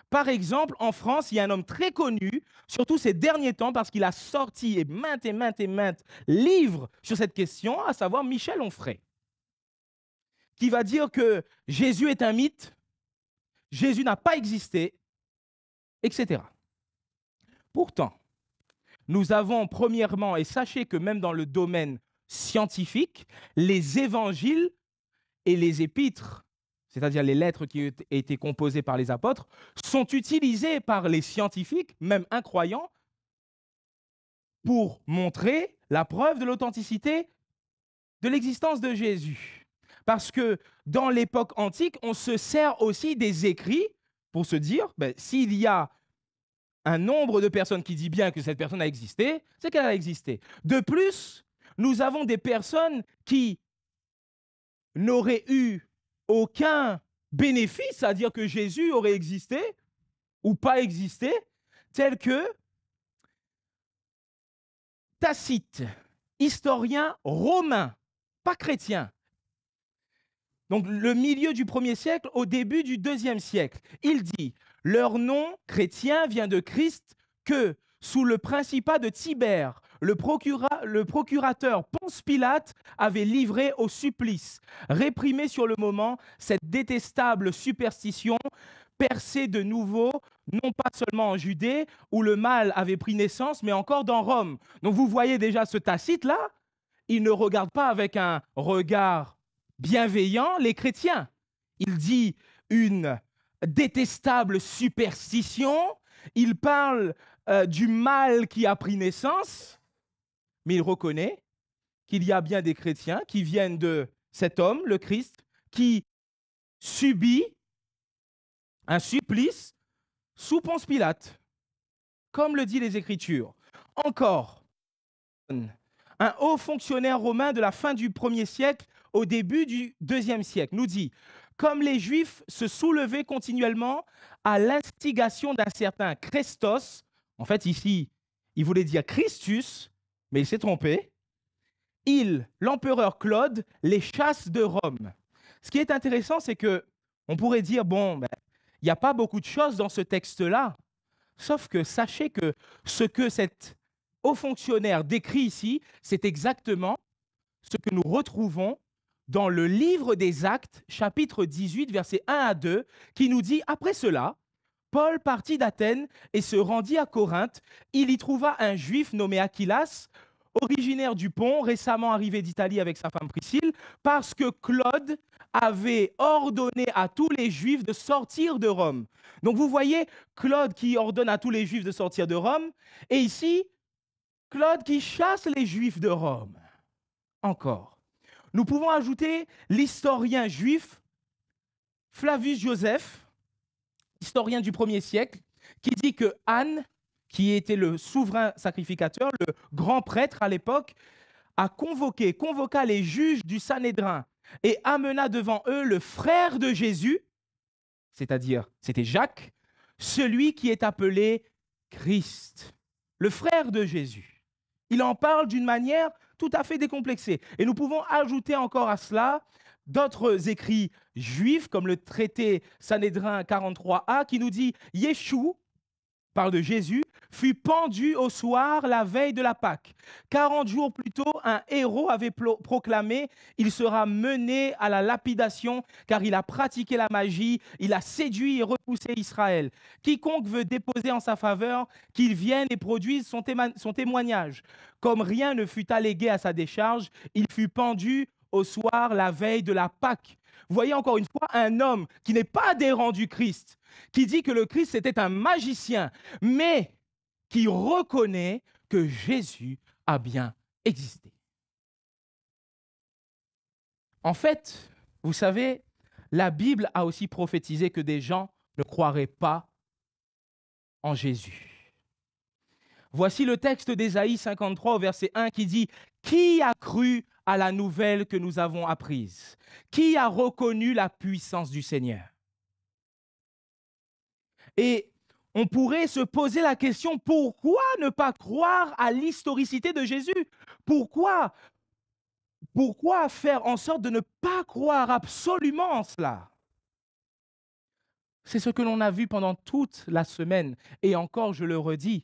Par exemple, en France, il y a un homme très connu, surtout ces derniers temps, parce qu'il a sorti maintes livres sur cette question, à savoir Michel Onfray, qui va dire que Jésus est un mythe, Jésus n'a pas existé, etc. Pourtant, nous avons premièrement, et sachez que même dans le domaine scientifique, les évangiles et les épîtres, c'est-à-dire les lettres qui ont été composées par les apôtres, sont utilisées par les scientifiques, même incroyants, pour montrer la preuve de l'authenticité de l'existence de Jésus. Parce que dans l'époque antique, on se sert aussi des écrits pour se dire, s'il y a un nombre de personnes qui dit bien que cette personne a existé, c'est qu'elle a existé. De plus, nous avons des personnes qui n'auraient eu aucun bénéfice, c'est-à-dire que Jésus aurait existé ou pas existé, tels que Tacite, historien romain, pas chrétien. Donc, le milieu du 1er siècle au début du 2e siècle. Il dit « Leur nom chrétien vient de Christ que, sous le principat de Tibère, le procurateur Ponce Pilate avait livré au supplice, réprimé sur le moment cette détestable superstition, percée de nouveau, non pas seulement en Judée, où le mal avait pris naissance, mais encore dans Rome. » Donc, vous voyez déjà ce Tacite-là, il ne regarde pas avec un regard bienveillant les chrétiens. Il dit une détestable superstition, il parle du mal qui a pris naissance, mais il reconnaît qu'il y a bien des chrétiens qui viennent de cet homme, le Christ, qui subit un supplice sous Ponce Pilate, comme le dit les Écritures. Encore, un haut fonctionnaire romain de la fin du 1er siècle au début du 2e siècle nous dit « Comme les Juifs se soulevaient continuellement à l'instigation d'un certain Christos », en fait ici, il voulait dire Christus, mais il s'est trompé, l'empereur Claude, les chasse de Rome. Ce qui est intéressant, c'est que on pourrait dire, il n'y a pas beaucoup de choses dans ce texte-là, sauf que sachez que ce que cet haut fonctionnaire décrit ici, c'est exactement ce que nous retrouvons dans le livre des Actes, chapitre 18, versets 1 à 2, qui nous dit « Après cela, Paul partit d'Athènes et se rendit à Corinthe. Il y trouva un juif nommé Aquilas, originaire du Pont, récemment arrivé d'Italie avec sa femme Priscille, parce que Claude avait ordonné à tous les Juifs de sortir de Rome. » Donc vous voyez, Claude qui ordonne à tous les Juifs de sortir de Rome, et ici, Claude qui chasse les Juifs de Rome. Encore. Nous pouvons ajouter l'historien juif Flavius Joseph, historien du 1er siècle, qui dit que Anne, qui était le souverain sacrificateur, le grand prêtre à l'époque, convoqua les juges du Sanhédrin et amena devant eux le frère de Jésus, c'est-à-dire, c'était Jacques, celui qui est appelé Christ, le frère de Jésus. Il en parle d'une manière tout à fait décomplexée. Et nous pouvons ajouter encore à cela d'autres écrits juifs, comme le traité Sanhédrin 43a, qui nous dit « Yeshua », parle de Jésus, fut pendu au soir la veille de la Pâque. 40 jours plus tôt, un héros avait proclamé « Il sera mené à la lapidation, car il a pratiqué la magie, il a séduit et repoussé Israël. Quiconque veut déposer en sa faveur, qu'il vienne et produise son témoignage. Comme rien ne fut allégué à sa décharge, il fut pendu au soir la veille de la Pâque. » Vous voyez encore une fois un homme qui n'est pas adhérent du Christ, qui dit que le Christ était un magicien, mais qui reconnaît que Jésus a bien existé. En fait, vous savez, la Bible a aussi prophétisé que des gens ne croiraient pas en Jésus. Voici le texte d'Ésaïe 53 au verset 1 qui dit « Qui a cru à la nouvelle que nous avons apprise? Qui a reconnu la puissance du Seigneur ?» Et on pourrait se poser la question, pourquoi ne pas croire à l'historicité de Jésus? Pourquoi faire en sorte de ne pas croire absolument en cela? C'est ce que l'on a vu pendant toute la semaine. Et encore, je le redis,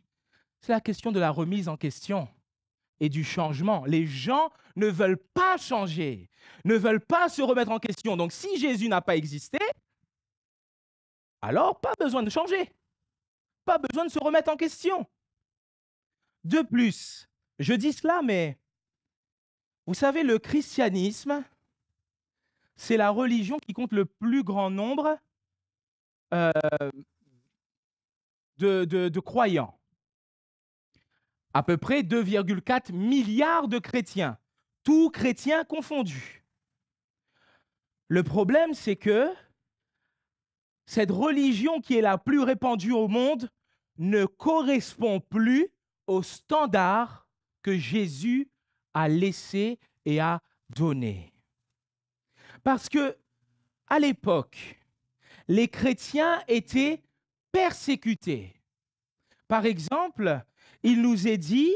c'est la question de la remise en question et du changement. Les gens ne veulent pas changer, ne veulent pas se remettre en question. Donc, si Jésus n'a pas existé, alors pas besoin de changer, pas besoin de se remettre en question. De plus, je dis cela, mais vous savez, le christianisme, c'est la religion qui compte le plus grand nombre de croyants. À peu près 2,4 milliards de chrétiens, tous chrétiens confondus. Le problème, c'est que cette religion qui est la plus répandue au monde ne correspond plus aux standards que Jésus a laissés et a donnés. Parce que, à l'époque, les chrétiens étaient persécutés. Par exemple, il nous est dit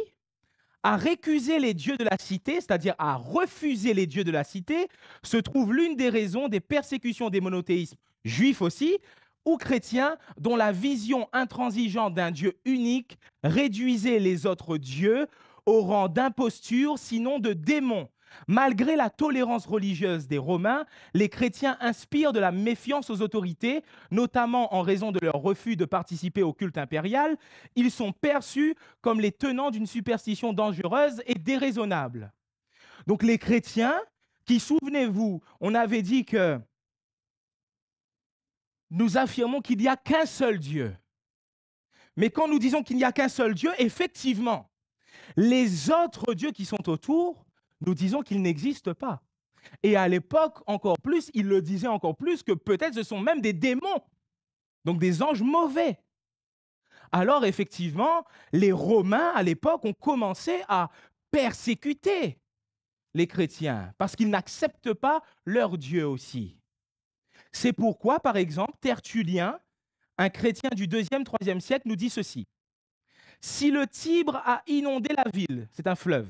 à récuser les dieux de la cité, c'est-à-dire à refuser les dieux de la cité, se trouve l'une des raisons des persécutions des monothéismes juifs aussi, ou chrétiens, dont la vision intransigeante d'un Dieu unique réduisait les autres dieux au rang d'imposture, sinon de démons. Malgré la tolérance religieuse des Romains, les chrétiens inspirent de la méfiance aux autorités, notamment en raison de leur refus de participer au culte impérial. Ils sont perçus comme les tenants d'une superstition dangereuse et déraisonnable. Donc les chrétiens, qui, souvenez-vous, on avait dit que nous affirmons qu'il n'y a qu'un seul Dieu. Mais quand nous disons qu'il n'y a qu'un seul Dieu, effectivement, les autres dieux qui sont autour, nous disons qu'ils n'existent pas. Et à l'époque, encore plus, ils le disaient encore plus que peut-être ce sont même des démons, donc des anges mauvais. Alors effectivement, les Romains à l'époque ont commencé à persécuter les chrétiens parce qu'ils n'acceptent pas leur Dieu aussi. C'est pourquoi, par exemple, Tertullien, un chrétien du 2e, 3e siècle, nous dit ceci. Si le Tibre a inondé la ville, c'est un fleuve,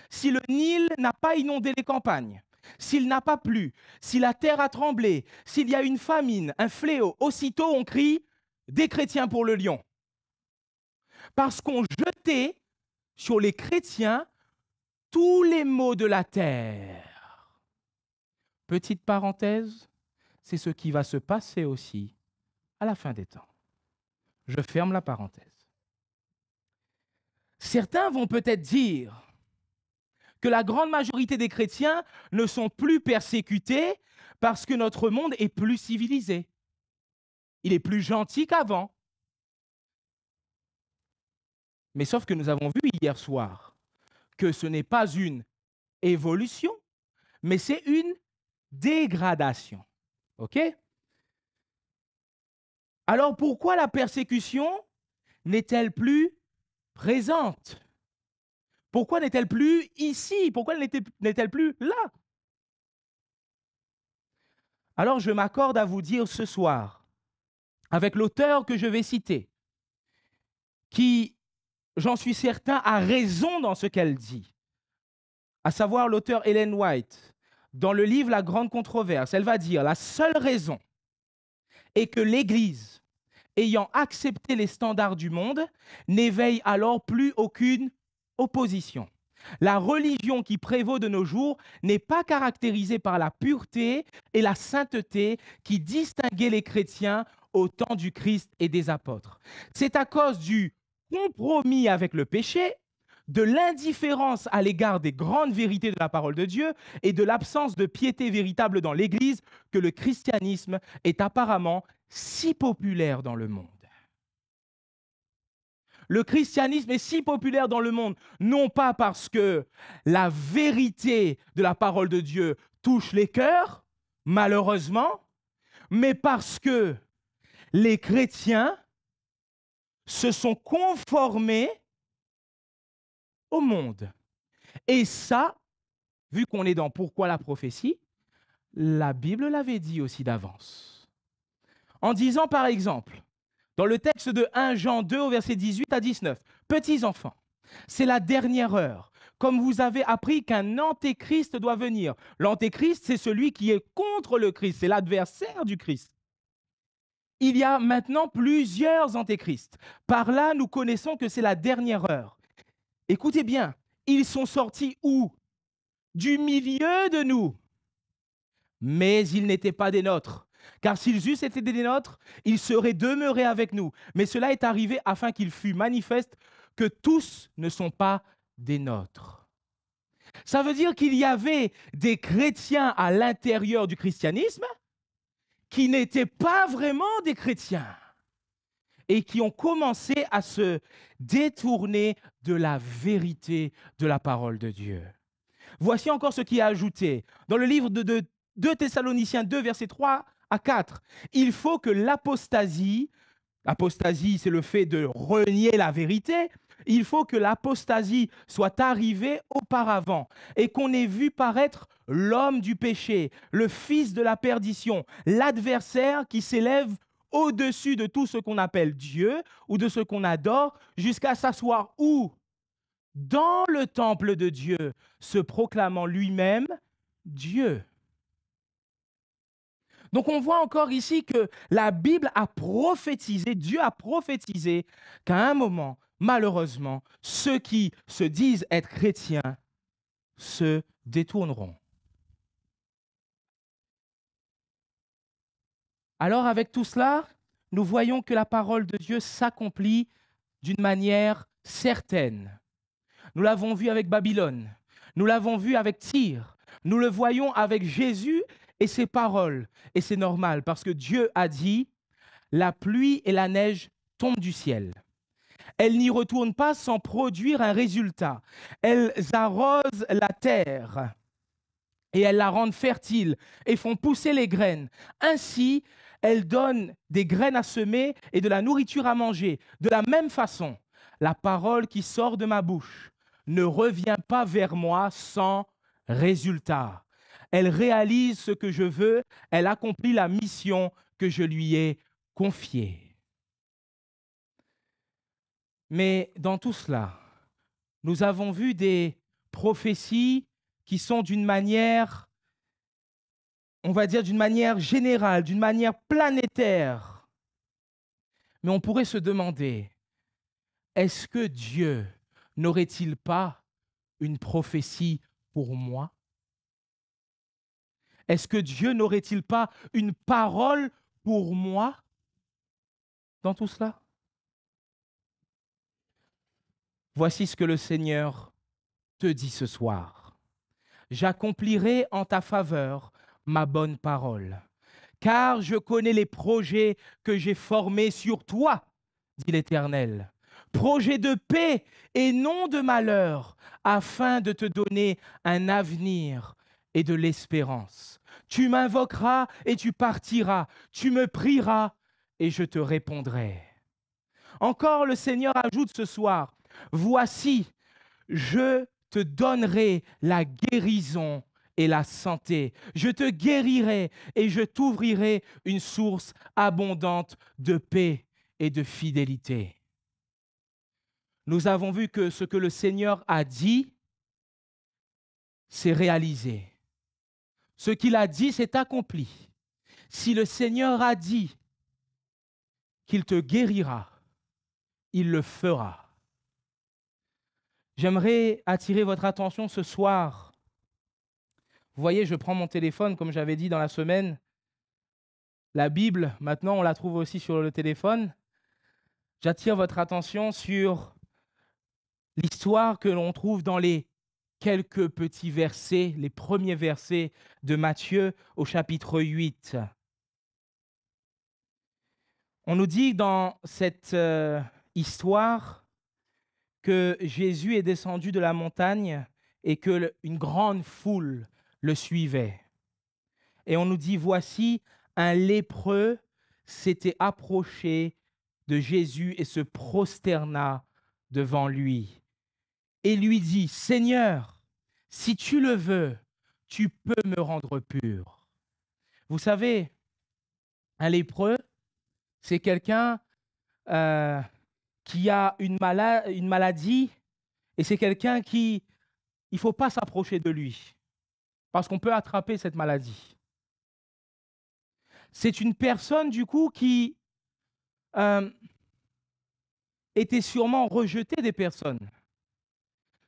si le Nil n'a pas inondé les campagnes, s'il n'a pas plu, si la terre a tremblé, s'il y a une famine, un fléau, aussitôt on crie « des chrétiens pour le lion ». Parce qu'on jetait sur les chrétiens tous les maux de la terre. Petite parenthèse, c'est ce qui va se passer aussi à la fin des temps. Je ferme la parenthèse. Certains vont peut-être dire que la grande majorité des chrétiens ne sont plus persécutés parce que notre monde est plus civilisé. Il est plus gentil qu'avant. Mais sauf que nous avons vu hier soir que ce n'est pas une évolution, mais c'est une dégradation. OK? Alors pourquoi la persécution n'est-elle plus présente? Pourquoi n'est-elle plus ici? Pourquoi n'est-elle plus là? Alors je m'accorde à vous dire ce soir, avec l'auteur que je vais citer, qui, j'en suis certain, a raison dans ce qu'elle dit, à savoir l'auteur Ellen White, dans le livre La Grande Controverse, elle va dire « La seule raison est que l'Église, ayant accepté les standards du monde, n'éveille alors plus aucune opposition. La religion qui prévaut de nos jours n'est pas caractérisée par la pureté et la sainteté qui distinguaient les chrétiens au temps du Christ et des apôtres. C'est à cause du compromis avec le péché, de l'indifférence à l'égard des grandes vérités de la parole de Dieu et de l'absence de piété véritable dans l'Église que le christianisme est apparemment si populaire dans le monde. Le christianisme est si populaire dans le monde, non pas parce que la vérité de la parole de Dieu touche les cœurs, malheureusement, mais parce que les chrétiens se sont conformés au monde. Et ça, vu qu'on est dans Pourquoi la prophétie, la Bible l'avait dit aussi d'avance. En disant par exemple, Dans le texte de 1 Jean 2 au verset 18 à 19. Petits enfants, c'est la dernière heure. Comme vous avez appris qu'un antéchrist doit venir. L'antéchrist, c'est celui qui est contre le Christ, c'est l'adversaire du Christ. Il y a maintenant plusieurs antéchrists. Par là, nous connaissons que c'est la dernière heure. Écoutez bien, ils sont sortis où? Du milieu de nous. Mais ils n'étaient pas des nôtres. Car s'ils eussent été des nôtres, ils seraient demeurés avec nous. Mais cela est arrivé afin qu'il fût manifeste que tous ne sont pas des nôtres. Ça veut dire qu'il y avait des chrétiens à l'intérieur du christianisme qui n'étaient pas vraiment des chrétiens et qui ont commencé à se détourner de la vérité de la parole de Dieu. Voici encore ce qui est ajouté dans le livre de 2 Thessaloniciens 2, versets 3 à 4. Il faut que l'apostasie, c'est le fait de renier la vérité, il faut que l'apostasie soit arrivée auparavant et qu'on ait vu paraître l'homme du péché, le fils de la perdition, l'adversaire qui s'élève au-dessus de tout ce qu'on appelle Dieu ou de ce qu'on adore jusqu'à s'asseoir où? Dans le temple de Dieu, se proclamant lui-même Dieu. Donc on voit encore ici que la Bible a prophétisé, Dieu a prophétisé qu'à un moment, malheureusement, ceux qui se disent être chrétiens se détourneront. Alors avec tout cela, nous voyons que la parole de Dieu s'accomplit d'une manière certaine. Nous l'avons vu avec Babylone, nous l'avons vu avec Tyr, nous le voyons avec Jésus et ses paroles. Et c'est normal parce que Dieu a dit, la pluie et la neige tombent du ciel. Elles n'y retournent pas sans produire un résultat. Elles arrosent la terre et elles la rendent fertile et font pousser les graines. Ainsi, elles donnent des graines à semer et de la nourriture à manger. De la même façon, la parole qui sort de ma bouche ne revient pas vers moi sans résultat. Elle réalise ce que je veux, elle accomplit la mission que je lui ai confiée. Mais dans tout cela, nous avons vu des prophéties qui sont d'une manière, on va dire d'une manière générale, d'une manière planétaire. Mais on pourrait se demander, est-ce que Dieu n'aurait-il pas une prophétie pour moi? Est-ce que Dieu n'aurait-il pas une parole pour moi dans tout cela? Voici ce que le Seigneur te dit ce soir. J'accomplirai en ta faveur ma bonne parole, car je connais les projets que j'ai formés sur toi, dit l'Éternel. Projets de paix et non de malheur, afin de te donner un avenir et de l'espérance. Tu m'invoqueras et tu partiras, tu me prieras et je te répondrai. Encore le Seigneur ajoute ce soir, voici, je te donnerai la guérison et la santé. Je te guérirai et je t'ouvrirai une source abondante de paix et de fidélité. Nous avons vu que ce que le Seigneur a dit, c'est réalisé. Ce qu'il a dit, c'est accompli. Si le Seigneur a dit qu'il te guérira, il le fera. J'aimerais attirer votre attention ce soir. Vous voyez, je prends mon téléphone, comme j'avais dit dans la semaine. La Bible, maintenant, on la trouve aussi sur le téléphone. J'attire votre attention sur l'histoire que l'on trouve dans les quelques petits versets, les premiers versets de Matthieu au chapitre 8. On nous dit dans cette histoire que Jésus est descendu de la montagne et que une grande foule le suivait. Et on nous dit, voici, un lépreux s'était approché de Jésus et se prosterna devant lui. Et lui dit, Seigneur, si tu le veux, tu peux me rendre pur. Vous savez, un lépreux, c'est quelqu'un qui a une maladie, et c'est quelqu'un il ne faut pas s'approcher de lui, parce qu'on peut attraper cette maladie. C'est une personne, du coup, qui était sûrement rejetée des personnes.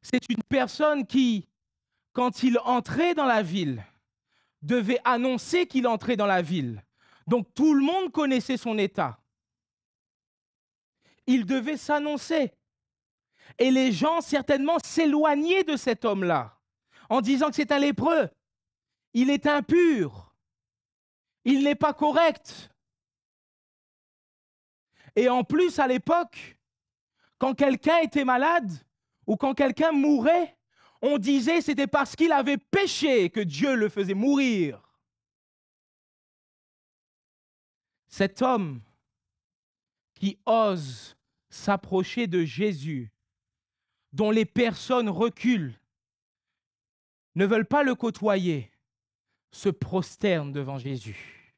C'est une personne qui, quand il entrait dans la ville, devait annoncer qu'il entrait dans la ville. Donc tout le monde connaissait son état. Il devait s'annoncer. Et les gens certainement s'éloignaient de cet homme-là en disant que c'est un lépreux. Il est impur. Il n'est pas correct. Et en plus, à l'époque, quand quelqu'un était malade ou quand quelqu'un mourait, on disait que c'était parce qu'il avait péché que Dieu le faisait mourir. Cet homme qui ose s'approcher de Jésus, dont les personnes reculent, ne veulent pas le côtoyer, se prosternent devant Jésus.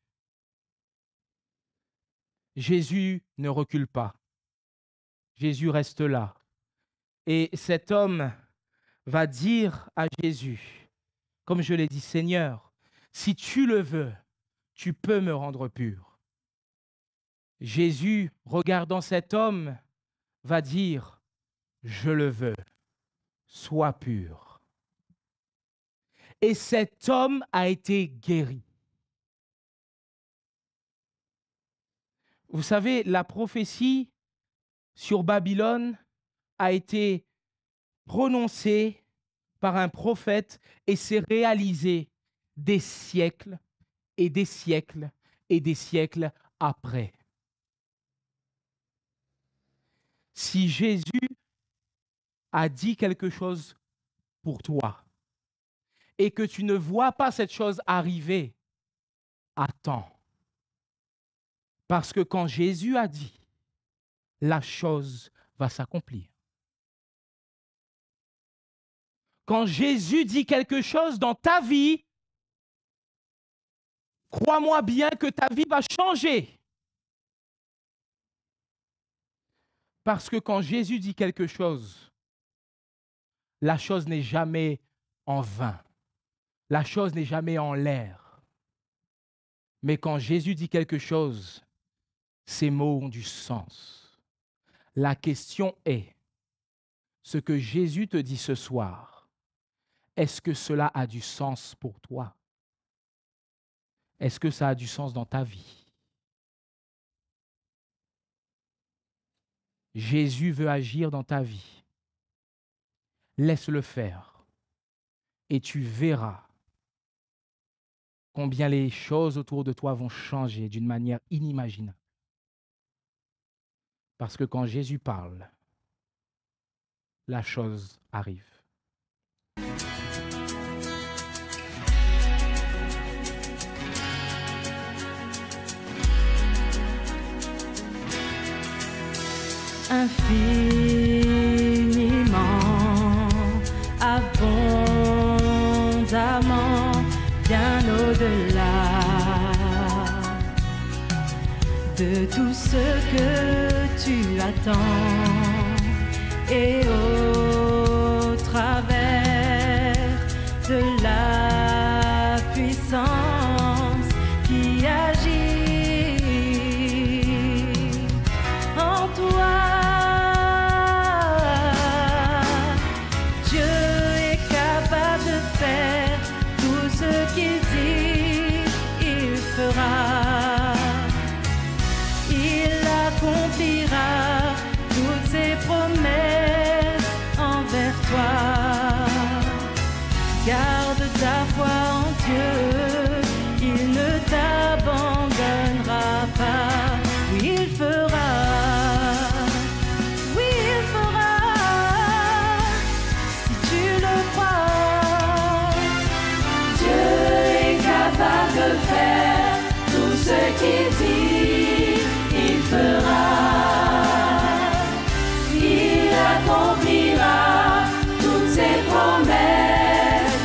Jésus ne recule pas. Jésus reste là. Et cet homme va dire à Jésus, comme je l'ai dit, Seigneur, si tu le veux, tu peux me rendre pur. Jésus, regardant cet homme, va dire, je le veux, sois pur. Et cet homme a été guéri. Vous savez, la prophétie sur Babylone a été prononcée par un prophète et s'est réalisée des siècles et des siècles et des siècles après. Si Jésus a dit quelque chose pour toi et que tu ne vois pas cette chose arriver, attends. Parce que quand Jésus a dit, la chose va s'accomplir. Quand Jésus dit quelque chose dans ta vie, crois-moi bien que ta vie va changer. Parce que quand Jésus dit quelque chose, la chose n'est jamais en vain. La chose n'est jamais en l'air. Mais quand Jésus dit quelque chose, ces mots ont du sens. La question est, ce que Jésus te dit ce soir, est-ce que cela a du sens pour toi? Est-ce que ça a du sens dans ta vie? Jésus veut agir dans ta vie. Laisse-le faire. Et tu verras combien les choses autour de toi vont changer d'une manière inimaginable. Parce que quand Jésus parle, la chose arrive. Infiniment, abondamment, bien au-delà de tout ce que tu attends et au travers de la puissance qui agit en toi. Il accomplira toutes ses promesses envers toi. Garde ta foi en Dieu, il ne t'abandonnera pas. Oui, il fera. Oui, il fera. Si tu le crois, Dieu est capable de faire tout ce qu'il dit, il fera. Il accomplira toutes ses promesses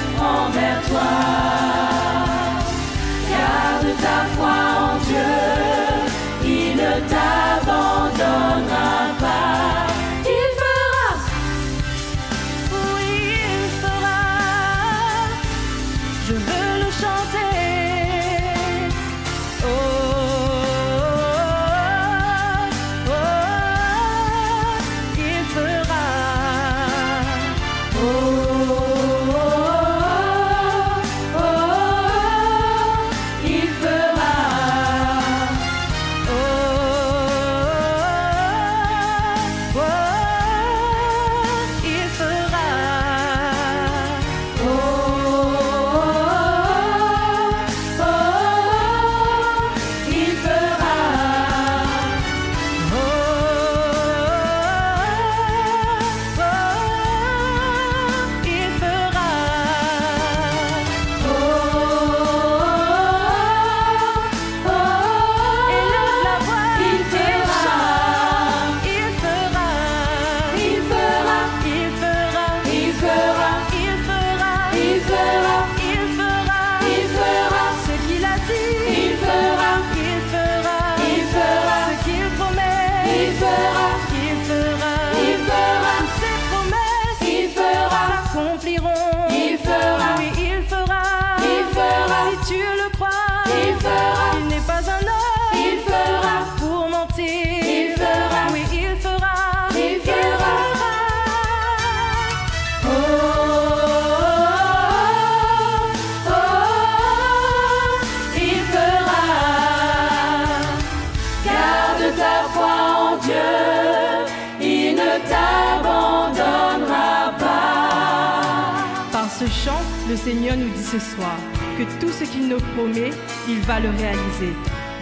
ne t'abandonnera pas. Par ce chant, le Seigneur nous dit ce soir que tout ce qu'il nous promet, il va le réaliser.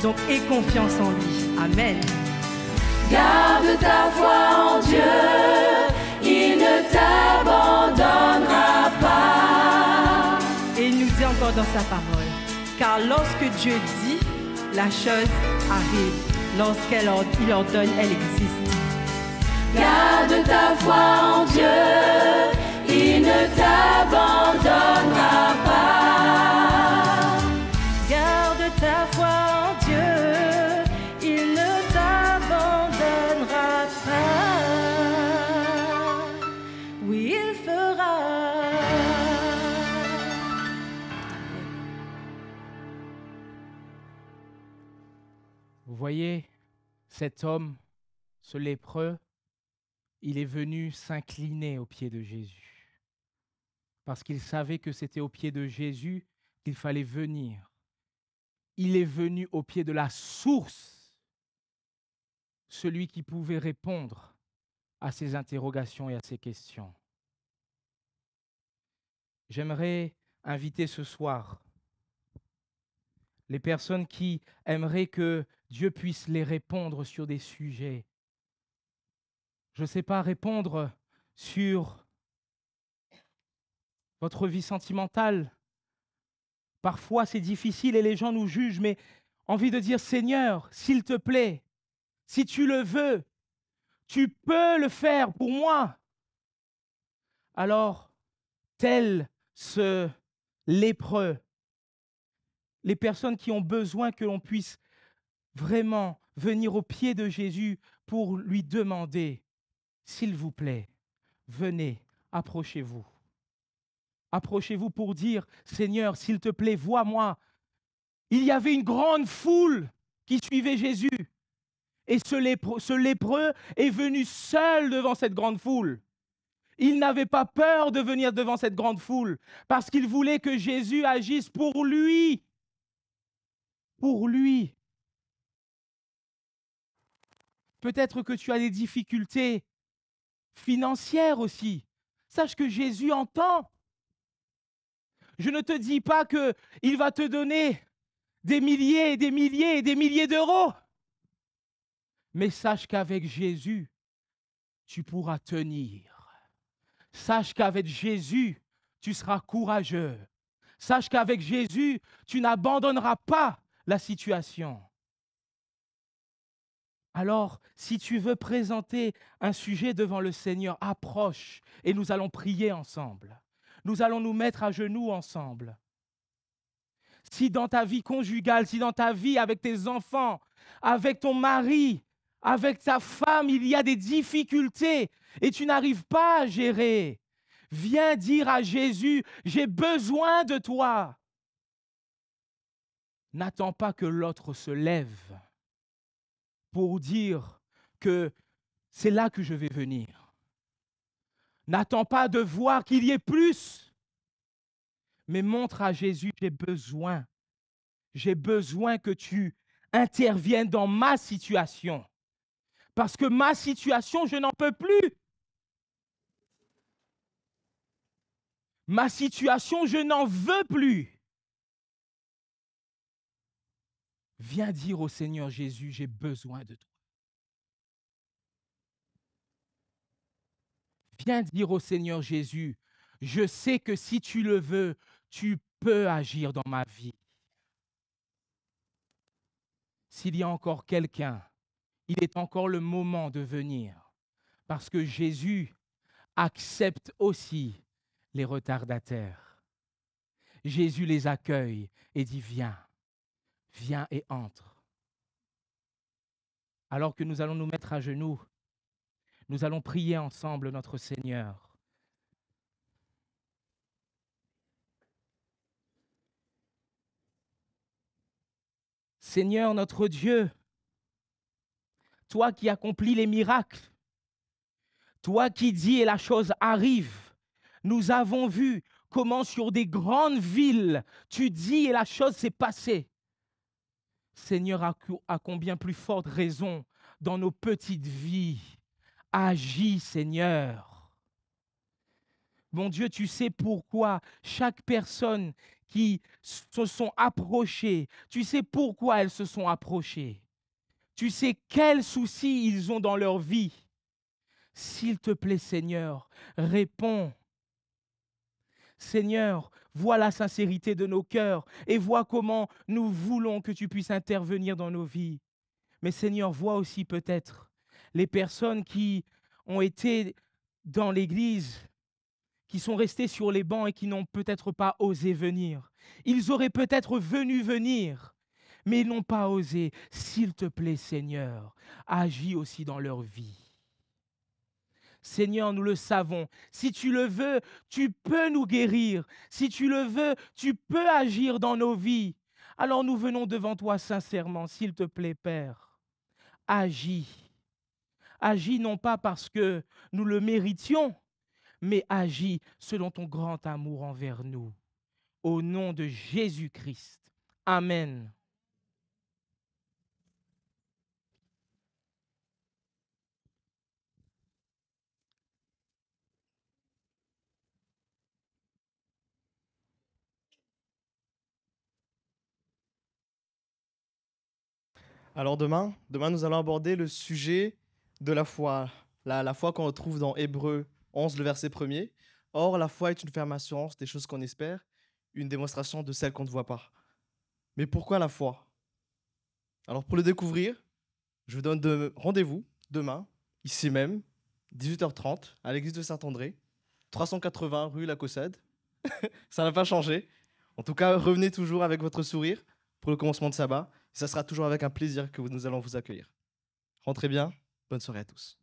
Donc aie confiance en lui. Amen. Garde ta foi en Dieu, il ne t'abandonnera pas. Et il nous dit encore dans sa parole, car lorsque Dieu dit, la chose arrive. Lorsqu'il ordonne, elle existe. Garde ta foi en Dieu, il ne t'abandonnera pas. Garde ta foi en Dieu, il ne t'abandonnera pas. Oui, il fera. Vous voyez, cet homme, ce lépreux, il est venu s'incliner aux pieds de Jésus. Parce qu'il savait que c'était aux pieds de Jésus qu'il fallait venir. Il est venu au pied de la source, celui qui pouvait répondre à ses interrogations et à ses questions. J'aimerais inviter ce soir les personnes qui aimeraient que Dieu puisse les répondre sur des sujets. Je ne sais pas, répondre sur votre vie sentimentale. Parfois, c'est difficile et les gens nous jugent, mais envie de dire, Seigneur, s'il te plaît, si tu le veux, tu peux le faire pour moi. Alors, tel ce lépreux, les personnes qui ont besoin que l'on puisse vraiment venir au pied de Jésus pour lui demander, s'il vous plaît, venez, approchez-vous. Approchez-vous pour dire, Seigneur, s'il te plaît, vois-moi. Il y avait une grande foule qui suivait Jésus. Et ce lépreux est venu seul devant cette grande foule. Il n'avait pas peur de venir devant cette grande foule parce qu'il voulait que Jésus agisse pour lui. Pour lui. Peut-être que tu as des difficultés financières aussi. Sache que Jésus entend. Je ne te dis pas qu'il va te donner des milliers et des milliers et des milliers d'euros. Mais sache qu'avec Jésus, tu pourras tenir. Sache qu'avec Jésus, tu seras courageux. Sache qu'avec Jésus, tu n'abandonneras pas la situation. Alors, si tu veux présenter un sujet devant le Seigneur, approche et nous allons prier ensemble. Nous allons nous mettre à genoux ensemble. Si dans ta vie conjugale, si dans ta vie avec tes enfants, avec ton mari, avec ta femme, il y a des difficultés et tu n'arrives pas à gérer, viens dire à Jésus, j'ai besoin de toi. N'attends pas que l'autre se lève pour dire que c'est là que je vais venir. N'attends pas de voir qu'il y ait plus, mais montre à Jésus, j'ai besoin que tu interviennes dans ma situation. Parce que ma situation, je n'en peux plus. Ma situation, je n'en veux plus. Viens dire au Seigneur Jésus, j'ai besoin de toi. Viens dire au Seigneur Jésus, je sais que si tu le veux, tu peux agir dans ma vie. S'il y a encore quelqu'un, il est encore le moment de venir. Parce que Jésus accepte aussi les retardataires. Jésus les accueille et dit, viens, viens et entre. Alors que nous allons nous mettre à genoux, nous allons prier ensemble notre Seigneur. Seigneur notre Dieu, toi qui accomplis les miracles, toi qui dis et la chose arrive, nous avons vu comment sur des grandes villes, tu dis et la chose s'est passée. Seigneur, à combien plus forte raison dans nos petites vies, Agis, Seigneur. Mon Dieu, tu sais pourquoi chaque personne qui se sont approchées, tu sais pourquoi elles se sont approchées. Tu sais quels soucis ils ont dans leur vie. S'il te plaît, Seigneur, réponds. Seigneur, vois la sincérité de nos cœurs et vois comment nous voulons que tu puisses intervenir dans nos vies. Mais Seigneur, vois aussi peut-être les personnes qui ont été dans l'Église, qui sont restés sur les bancs et qui n'ont peut-être pas osé venir. Ils auraient peut-être venir, mais ils n'ont pas osé. S'il te plaît, Seigneur, agis aussi dans leur vie. Seigneur, nous le savons. Si tu le veux, tu peux nous guérir. Si tu le veux, tu peux agir dans nos vies. Alors nous venons devant toi sincèrement, s'il te plaît, Père. Agis. Agis non pas parce que nous le méritions, mais agis selon ton grand amour envers nous. Au nom de Jésus-Christ. Amen. Alors demain, nous allons aborder le sujet de la foi. La foi qu'on retrouve dans Hébreux 11, le verset 1er. Or, la foi est une ferme assurance des choses qu'on espère, une démonstration de celles qu'on ne voit pas. Mais pourquoi la foi? Alors pour le découvrir, je vous donne rendez-vous demain, ici même, 18h30, à l'église de Saint-André, 380 rue La Caussade. Ça n'a pas changé. En tout cas, revenez toujours avec votre sourire pour le commencement de sabbat. Ça sera toujours avec un plaisir que nous allons vous accueillir. Rentrez bien, bonne soirée à tous.